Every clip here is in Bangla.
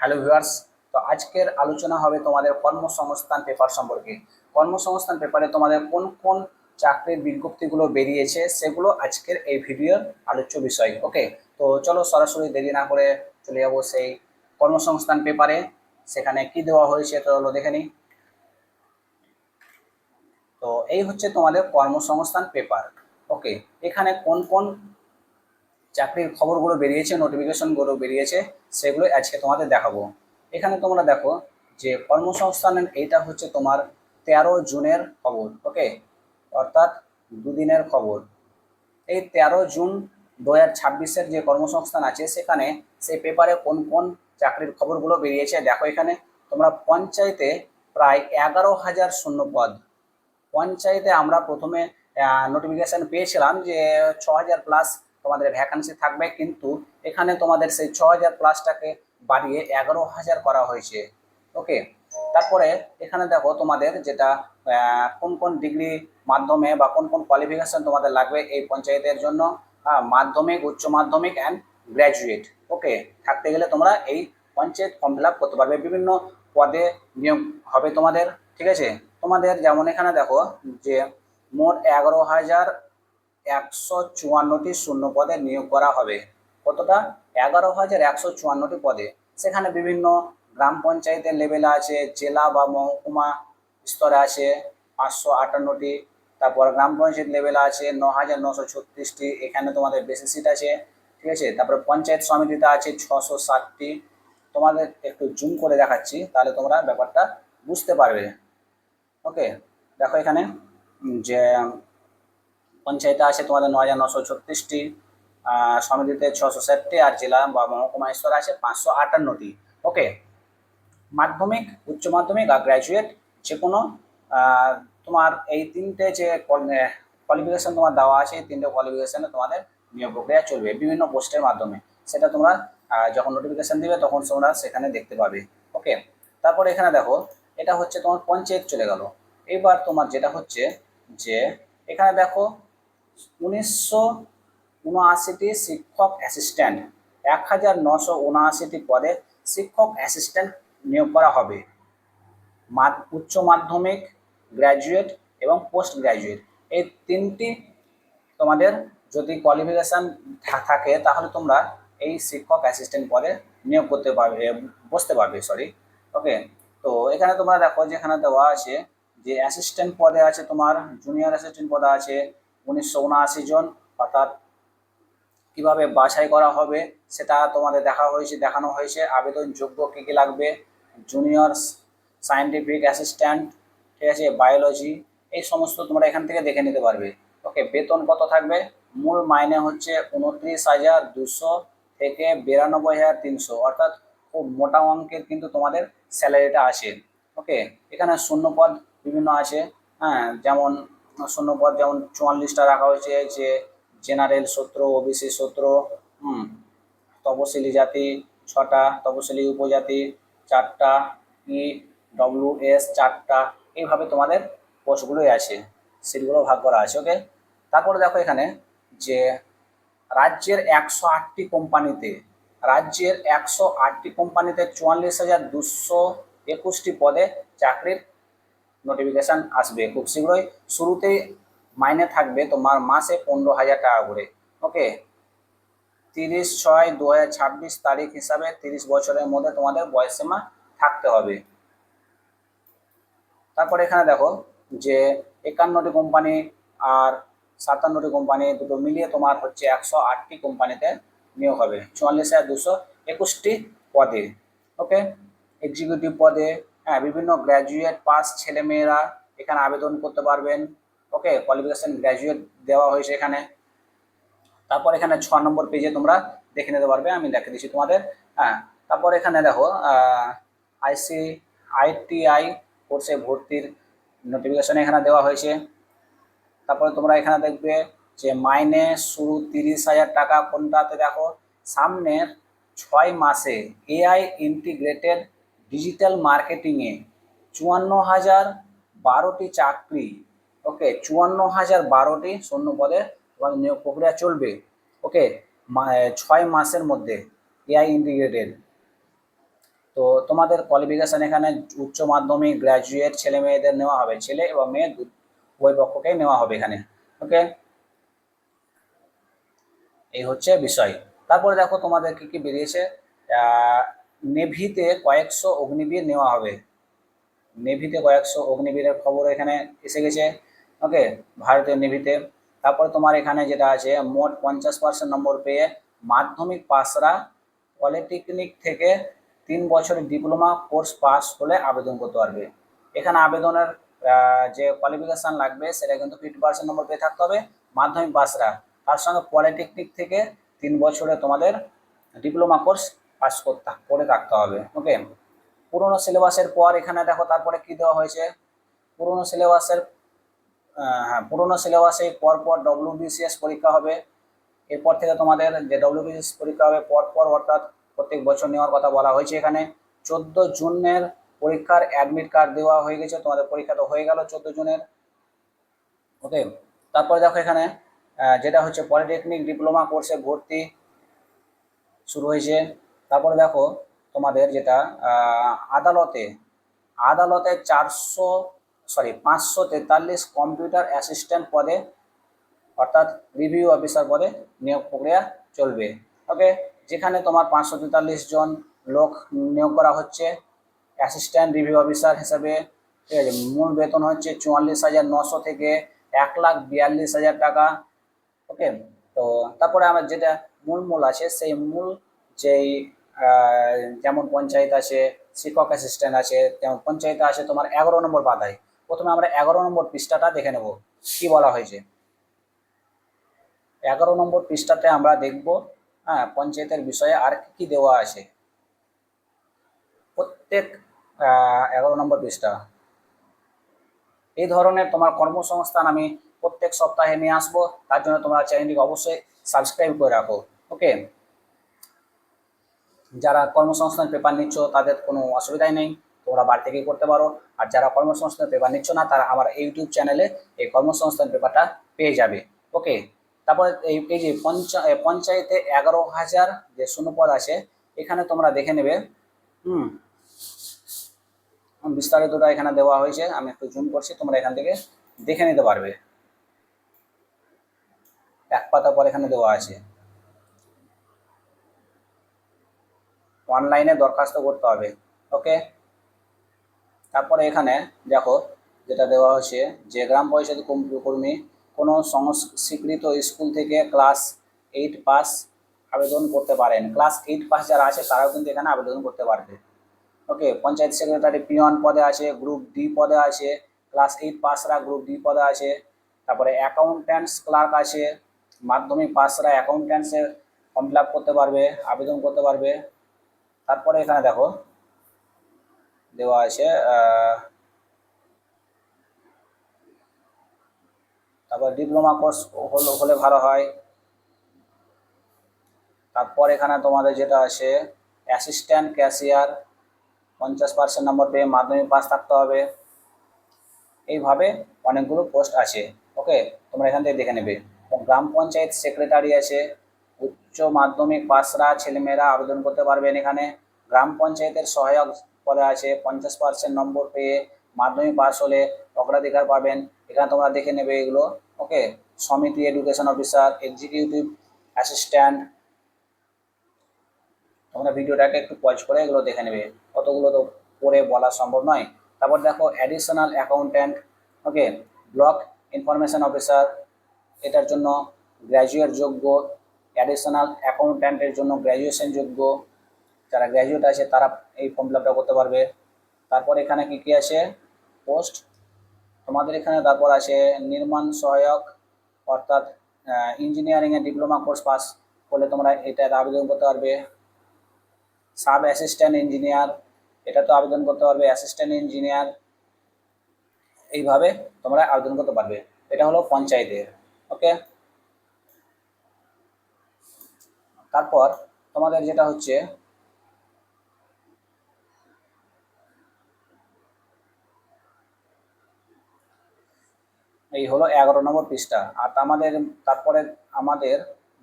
Hello viewers. তো আজকের আলোচনা হবে তোমাদের কর্মসংস্থান পেপার সম্পর্কে। কর্মসংস্থান পেপারে তোমাদের কোন কোন চাকরির বিজ্ঞপ্তিগুলো বেরিয়েছে সেগুলো আজকের এই ভিডিওর আলোচ্য বিষয়। ওকে, তো চলো সরাসরি দেরি না করে চলে যাবো সেই কর্মসংস্থান পেপারে। সেখানে কি দেওয়া হয়েছে চলো দেখে নিই। তো এই হচ্ছে তোমাদের কর্মসংস্থান পেপার। ওকে, এখানে কোন কোন চাকরির খবরগুলো বেরিয়েছে, নোটিফিকেশনগুলো বেরিয়েছে, সেগুলো আজকে তোমাদের দেখাবো। এখানে তোমরা দেখো যে কর্মসংস্থানের এইটা হচ্ছে তোমার 13 জুনের খবর। ওকে, অর্থাৎ দুদিনের খবর। এই 13 জুন 2026-এর যে কর্মসংস্থান আছে সেখানে সেই পেপারে কোন কোন চাকরির খবরগুলো বেরিয়েছে দেখো। এখানে তোমরা পঞ্চায়েতে প্রায় 11,000 শূন্যপদ। পঞ্চায়েতে আমরা প্রথমে নোটিফিকেশন পেয়েছিলাম যে 6,000 প্লাস তোমাদের ভ্যাকান্সি থাকবে, কিন্তু এখানে তোমাদের সেই 6,000 প্লাসটাকে বাড়িয়ে 11,000 করা হয়েছে। ওকে, তারপরে এখানে দেখো তোমাদের যেটা কোন কোন ডিগ্রি মাধ্যমে বা কোন কোন কোয়ালিফিকেশন তোমাদের লাগবে এই পঞ্চায়েতের জন্য। মাধ্যমিক, উচ্চ মাধ্যমিক অ্যান্ড গ্র্যাজুয়েট। ওকে, থাকতে গেলে তোমরা এই পঞ্চায়েত ফর্ম ফিল আপ করতে পারবে। বিভিন্ন পদে নিয়োগ হবে তোমাদের। ঠিক আছে, তোমাদের যেমন এখানে দেখো যে মোট 11,154টি শূন্য পদে নিয়োগ করা হবে। কতটা? 11,154টি পদে। সেখানে বিভিন্ন গ্রাম পঞ্চায়েতের লেভেলে আছে, জেলা বা মহকুমা স্তরে আছে 558টি। তারপর গ্রাম পঞ্চায়েত লেভেলে আছে 9,936টি, এখানে তোমাদের বেশি সিট আছে। ঠিক আছে, তারপরে পঞ্চায়েত সমিতিতে আছে 660টি। তোমাদের একটু জুম করে দেখাচ্ছি, তাহলে তোমরা ব্যাপারটা বুঝতে পারবে। ওকে, দেখো এখানে যে পঞ্চায়েতে আছে তোমাদের 9,936টি, সমিতিতে 660টি, আর জেলা বা মহকুমা স্তরে আছে 558টি। ওকে, মাধ্যমিক, উচ্চ মাধ্যমিক আর গ্র্যাজুয়েট যে কোনো তোমার এই তিনটে যে কোয়ালিফিকেশন তোমার দেওয়া আছে, এই তিনটে কোয়ালিফিকেশনে তোমাদের নিয়োগ প্রক্রিয়া চলবে বিভিন্ন পোস্টের মাধ্যমে। সেটা তোমরা যখন নোটিফিকেশন দিবে তখন তোমরা সেখানে দেখতে পাবে। ওকে, তারপরে এখানে দেখো এটা হচ্ছে তোমার পঞ্চায়েত চলে গেল। এবার তোমার যেটা হচ্ছে যে এখানে দেখো 1979টি শিক্ষক অ্যাসিস্ট্যান্ট, 1,979টি পদে শিক্ষক অ্যাসিস্ট্যান্ট নিয়োগ করা হবে। উচ্চ মাধ্যমিক, গ্র্যাজুয়েট এবং পোস্ট গ্র্যাজুয়েট এই তিনটি তোমাদের যদি কোয়ালিফিকেশান থাকে তাহলে তোমরা এই শিক্ষক অ্যাসিস্ট্যান্ট পদে নিয়োগ করতে পারবে, বসতে পারবে। সরি। ওকে, তো এখানে তোমরা দেখো যেখানে দেওয়া আছে যে অ্যাসিস্ট্যান্ট পদে আছে তোমার, জুনিয়র অ্যাসিস্ট্যান্ট পদে আছে 1979 জন। অর্থাৎ কিভাবে বাছাই করা হবে সেটা তোমাদের দেখানো হয়েছে। আবেদন যোগ্য কী কী লাগবে: জুনিয়র সায়েন্টিফিক অ্যাসিস্ট্যান্ট, ঠিক আছে, বায়োলজি, এই সমস্ত তোমরা এখান থেকে দেখে নিতে পারবে। ওকে, বেতন কত থাকবে? মূল মাইনে হচ্ছে 29,200 থেকে 92,300, অর্থাৎ খুব মোটা অঙ্কের কিন্তু তোমাদের স্যালারিটা আছে। ওকে, এখানে শূন্যপদ বিভিন্ন আছে। হ্যাঁ, যেমন শূন্যপদ যেমন 44টা রাখা হয়েছে, যে জেনারেল 17, ওবিসি 17, তপশিলি জাতি 6টা, তপশিলি উপজাতি 4টা, EWS 4টা। এইভাবে তোমাদের পোস্টগুলোই আছে, সিটগুলো ভাগ করা আছে। ওকে, তারপরে দেখো এখানে যে রাজ্যের 108টি কোম্পানিতে 44,221টি পদে চাকরির নোটিফিকেশান আসবে খুব শীঘ্রই। শুরুতেই মাইনে থাকবে তোমার মাসে 15,000 টাকা করে। ওকে, 30/6/2026 তারিখ হিসাবে 30 বছরের মধ্যে তোমাদের বয়সসীমা থাকতে হবে। তারপরে এখানে দেখো যে 51টি কোম্পানি আর 57টি কোম্পানি দুটো মিলিয়ে তোমার হচ্ছে 108টি কোম্পানিতে নিয়োগ হবে 44,221টি পদে। ওকে, এক্সিকিউটিভ পদে বিভিন্ন গ্র্যাজুয়েট পাস ছেলেমেয়েরা এখানে আবেদন করতে পারবেন। ওকে, কোয়ালিফিকেশন গ্র্যাজুয়েট দেওয়া হয়েছে এখানে। তারপর এখানে 6 নম্বর পেজে তোমরা দেখে নিতে পারবে, আমি দেখে দিচ্ছি তোমাদের। হ্যাঁ, তারপর এখানে দেখো ITI কোর্সে ভর্তির নোটিফিকেশন এখানে দেওয়া হয়েছে। তারপরে তোমরা এখানে দেখবে যে মাইনে শুরু 30,000 টাকা। কোনটাতে? দেখো সামনের 6 মাসে AI ইন্টিগ্রেটেড ডিজিটাল মার্কেটিংয়ে 54,012টি চাকরি। ওকে, 54,012টি শূন্য পদে তোমাদের নিয়োগ প্রক্রিয়া চলবে। ওকে, 6 মাসের মধ্যে AI ইন্টিগ্রেটেড। তো তোমাদের কোয়ালিফিকেশন এখানে উচ্চ মাধ্যমিক, গ্র্যাজুয়েট ছেলে মেয়েদের নেওয়া হবে, ছেলে এবং মেয়ে উভয় পক্ষকেই নেওয়া হবে এখানে। ওকে, এই হচ্ছে বিষয়। তারপরে দেখো তোমাদের কি কি বেরিয়েছে। নেভিতে কয়েকশো অগ্নিবীর নেওয়া হবে, নেভিতে কয়েকশো অগ্নিবীরের খবর এখানে এসে গেছে। ওকে, ভারতীয় নেভিতে। তারপরে তোমার এখানে যেটা আছে, মোট 50% নম্বর পেয়ে মাধ্যমিক পাসরা পলিটেকনিক থেকে 3 বছরের ডিপ্লোমা কোর্স পাস হলে আবেদন করতে পারবে। এখানে আবেদনের যে কোয়ালিফিকেশান লাগবে সেটা কিন্তু 50% নম্বর পেয়ে থাকতে হবে মাধ্যমিক পাসরা, তার সঙ্গে পলিটেকনিক থেকে 3 বছরে তোমাদের ডিপ্লোমা কোর্স পাস করে থাকতে হবে। ওকে, পুরোনো সিলেবাসের পর এখানে দেখো তারপরে কি দেওয়া হয়েছে। পুরোনো সিলেবাসের হ্যাঁ, পুরোনো সিলেবাসে পরপর ডব্লিউবিসিএস পরীক্ষা হবে। এরপর থেকে তোমাদের যে ডব্লিউবিসিএস পরীক্ষা হবে পরপর, অর্থাৎ প্রত্যেক বছর নেওয়ার কথা বলা হয়েছে এখানে। 14 জুনের পরীক্ষার অ্যাডমিট কার্ড দেওয়া হয়ে গেছে, তোমাদের পরীক্ষা তো হয়ে গেল 14 জুনের। ওকে, তারপরে দেখো এখানে যেটা হচ্ছে পলিটেকনিক ডিপ্লোমা কোর্সে ভর্তি শুরু হয়েছে। তারপরে দেখো তোমাদের যেটা আদালতে আদালতে 543 কম্পিউটার অ্যাসিস্ট্যান্ট পদে, অর্থাৎ রিভিউ অফিসার পদে নিয়োগ প্রক্রিয়া চলবে। ওকে, যেখানে তোমার 543 জন লোক নিয়োগ করা হচ্ছে অ্যাসিস্ট্যান্ট রিভিউ অফিসার হিসাবে। ঠিক আছে, মূল বেতন হচ্ছে 44,900 থেকে 1,42,000 টাকা। ওকে, তো তারপরে আমার যেটা মূল আছে সেই মূল যেই যেমন পঞ্চায়েত আছে, শিক্ষক অ্যাসিস্ট্যান্ট আছে, যেমন পঞ্চায়েতে আছে তোমার 11 নম্বর পাতায়। প্রথমে আমরা 11 নম্বর পৃষ্ঠাটা দেখে নেব কি বলা হয়েছে। 11 নম্বর পৃষ্ঠাতে আমরা দেখব হ্যাঁ পঞ্চায়েতের বিষয়ে আর কি কি দেওয়া আছে। প্রত্যেক 11 নম্বর পৃষ্ঠা এই ধরনের তোমার কর্মসংস্থান আমি প্রত্যেক সপ্তাহে নিয়ে আসবো, তার জন্য তোমরা চ্যানেলটিকে অবশ্যই সাবস্ক্রাইব করে রাখো। ওকে, যারা কর্মসংস্থান পেপার নিচ্ছ তাদের কোনো অসুবিধাই নেই, তোমরা বাড়ি থেকেই করতে পারো। আর যারা কর্মসংস্থান পেপার নিচ্ছ না তারা আমার ইউটিউব চ্যানেলে এই কর্মসংস্থান পেপারটা পেয়ে যাবে। ওকে, তারপরে এই যে পঞ্চায়েতে 11,000 যে শূন্যপদ আছে এখানে তোমরা দেখে নেবে। হুম, বিস্তারিতটা এখানে দেওয়া হয়েছে, আমি একটু জুম করছি, তোমরা এখান থেকে দেখে নিতে পারবে। এক পাতা পর এখানে দেওয়া আছে, অনলাইনে দরখাস্ত করতে হবে। ওকে, তারপরে এখানে দেখো যেটা দেওয়া হচ্ছে যে গ্রাম পঞ্চায়েত কর্মী কোনো স্বীকৃত স্কুল থেকে ক্লাস 8 পাস আবেদন করতে পারেন। ক্লাস 8 পাস যারা আছে তারাও কিন্তু এখানে আবেদন করতে পারবে। ওকে, পঞ্চায়েত সেক্রেটারি পিয়ন পদে আছে, গ্রুপ ডি পদে আছে, ক্লাস 8 পাসরা গ্রুপ ডি পদে আছে। তারপরে অ্যাকাউন্ট্যান্টস ক্লার্ক আছে, মাধ্যমিক পাসরা অ্যাকাউন্ট্যান্টসে ফর্ম ফিল আপ করতে পারবে, আবেদন করতে পারবে। তারপরে এখানে দেখো দেওয়া আছে তারপর ডিপ্লোমা কোর্স হলে ভালো হয়। তারপর এখানে তোমাদের যেটা আছে অ্যাসিস্ট্যান্ট ক্যাশিয়ার 50% নম্বর পেয়ে মাধ্যমিক পাস থাকতে হবে। এইভাবে অনেকগুলো পোস্ট আছে। ওকে, তোমরা এখান থেকে দেখে নেবে। গ্রাম পঞ্চায়েত সেক্রেটারি আছে, উচ্চ মাধ্যমিক পাসরা ছেলেমেয়েরা আবেদন করতে পারবেন এখানে। গ্রাম পঞ্চায়েতের সহায়ক পদে আছে, 50% নম্বর পেয়ে মাধ্যমিক পাস হলে অগ্রাধিকার পাবেন। এখানে তোমরা দেখে নেবে এগুলো। ওকে, সমিতি এডুকেশন অফিসার, এক্সিকিউটিভ অ্যাসিস্ট্যান্ট, তোমরা ভিডিওটাকে একটু পজ করে এগুলো দেখে নেবে, কতগুলো তো পড়ে বলা সম্ভব নয়। তারপর দেখো অ্যাডিশনাল অ্যাকাউন্ট্যান্ট। ওকে, ব্লক ইনফরমেশন অফিসার, এটার জন্য গ্র্যাজুয়েট যোগ্য। অ্যাডিশনাল অ্যাকাউন্ট্যান্টের জন্য গ্র্যাজুয়েশন যোগ্য, যারা গ্র্যাজুয়েট আছে তারা এই ফর্ম ফিল আপটা করতে পারবে। তারপর এখানে কি কি আছে পোস্ট তোমাদের এখানে। তারপর আছে নির্মাণ সহায়ক, অর্থাৎ ইঞ্জিনিয়ারিংয়ে ডিপ্লোমা কোর্স পাস করলে তোমরা এটা আবেদন করতে পারবে। সাব অ্যাসিস্ট্যান্ট ইঞ্জিনিয়ার, এটা তো আবেদন করতে পারবে, অ্যাসিস্ট্যান্ট ইঞ্জিনিয়ার, এইভাবে তোমরা আবেদন করতে পারবে। এটা হলো পঞ্চায়েতের। ওকে, তারপর তোমাদের যেটা হচ্ছে এই হলো 11 নম্বর পৃষ্ঠা। আর তারপরে আমাদের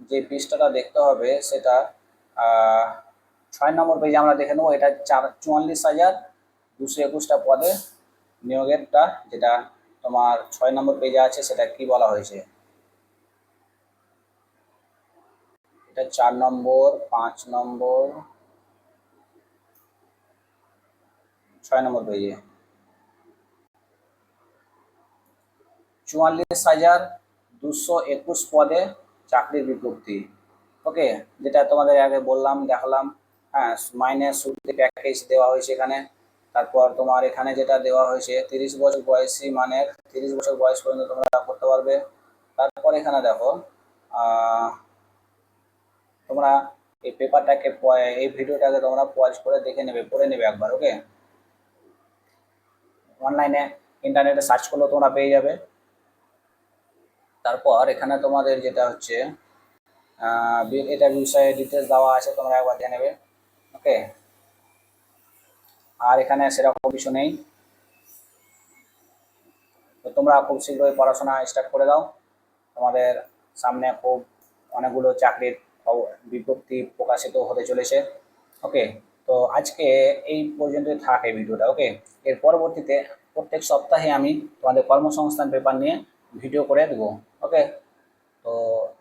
যে পৃষ্ঠাটা দেখতে হবে সেটা 6 নম্বর পেজে আমরা দেখে নেবো, এটা 44,221টা পদে নিয়োগেরটা, যেটা তোমার 6 নম্বর পেজে আছে, সেটা কি বলা হয়েছে। এটা 4 নম্বর, 5 নম্বর, 6 নম্বর পেজে 44,221 পদে চাকরির বিজ্ঞপ্তি। ওকে, যেটা তোমাদের আগে বললাম, দেখালাম। হ্যাঁ, মাইনে শুরুতে প্যাকেজ দেওয়া হয়েছে এখানে। তারপর তোমার এখানে যেটা দেওয়া হয়েছে 30 বছর বয়সী, মানে 30 বছর বয়স পর্যন্ত তোমরা করতে পারবে। তারপর এখানে দেখো, তোমরা এই পেপারটাকে, এই ভিডিওটাকে তোমরা পজ করে দেখে নেবে, পড়ে নেবে একবার। ওকে, অনলাইনে ইন্টারনেটে সার্চ করলেও তোমরা পেয়ে যাবে। তারপর এখানে তোমাদের যেটা হচ্ছে এটা বিষয়ে ডিটেলস দেওয়া আছে, তোমরা একবার দেখে নেবে। ওকে, আর এখানে সেরকম কিছু নেই, তো তোমরা খুব শীঘ্রই পড়াশোনা স্টার্ট করে দাও। তোমাদের সামনে খুব অনেকগুলো চাকরির বিজ্ঞপ্তি প্রকাশিত হতে চলেছে। ওকে, তো আজকে এই পর্যন্তই থাক এই ভিডিওটা। ওকে, এর পরবর্তীতে প্রত্যেক সপ্তাহে আমি তোমাদের কর্মসংস্থান পেপার নিয়ে ভিডিও করে দেবো। ওকে, তো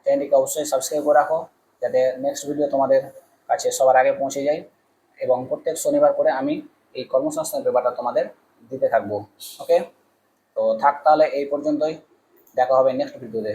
চ্যানেলটিকে অবশ্যই সাবস্ক্রাইব করে রাখো, যাতে নেক্সট ভিডিও তোমাদের কাছে সবার আগে পৌঁছে যায়। এবং প্রত্যেক শনিবার করে আমি এই কর্মসংস্থান পেপারটা তোমাদের দিতে থাকবো। ওকে, তো থাক তাহলে এই পর্যন্তই, দেখা হবে নেক্সট ভিডিওতে।